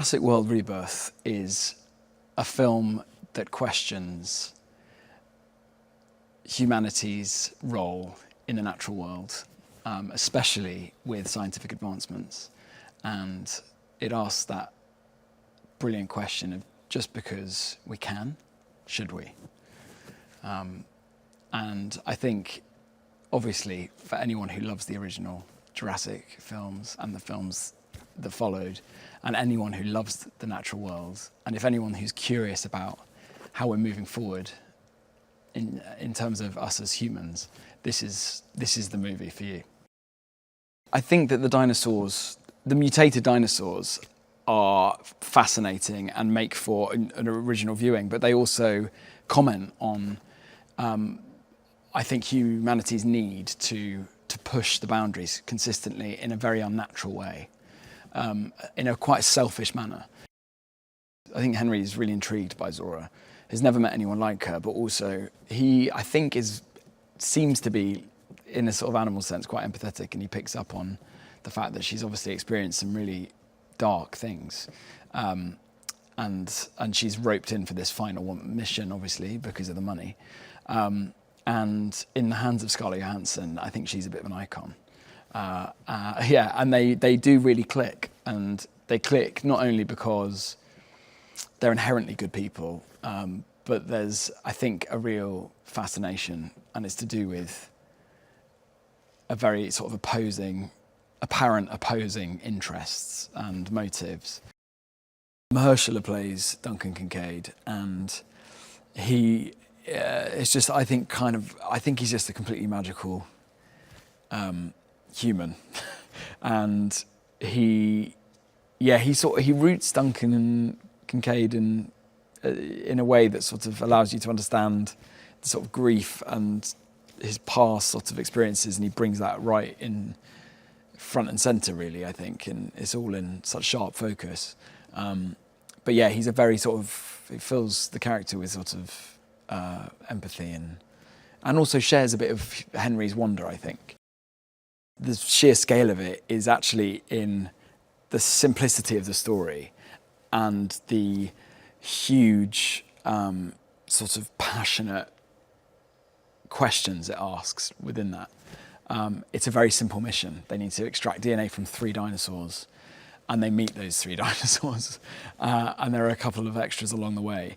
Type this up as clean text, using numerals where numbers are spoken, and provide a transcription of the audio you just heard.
Jurassic World Rebirth is a film that questions humanity's role in the natural world, especially with scientific advancements. And it asks that brilliant question of, just because we can, should we? And I think, obviously, for anyone who loves the original Jurassic films and the films that followed, and anyone who loves the natural world, and if anyone who's curious about how we're moving forward in terms of us as humans, this is the movie for you. I think that the mutated dinosaurs are fascinating and make for an original viewing, but they also comment on, I think, humanity's need to push the boundaries consistently in a very unnatural way, in a quite selfish manner. I think Henry is really intrigued by Zora. He's never met anyone like her, but also he, I think, seems to be, in a sort of animal sense, quite empathetic, and he picks up on the fact that she's obviously experienced some really dark things, and she's roped in for this final mission, obviously, because of the money. And in the hands of Scarlett Johansson, I think she's a bit of an icon. Yeah, and they do really click, and they click not only because they're inherently good people, but there's, I think, a real fascination, and it's to do with a very sort of apparent opposing interests and motives. Mahershala plays Duncan Kincaid, and he is just, I think he's just a completely magical human, and he roots Duncan and Kincaid in a way that sort of allows you to understand the sort of grief and his past sort of experiences, and he brings that right in front and centre, really, I think, and it's all in such sharp focus. But yeah, he's a very sort of, he fills the character with sort of empathy and also shares a bit of Henry's wonder, I think. The sheer scale of it is actually in the simplicity of the story and the huge sort of passionate questions it asks within that. It's a very simple mission. They need to extract DNA from 3 dinosaurs, and they meet those 3 dinosaurs. And there are a couple of extras along the way.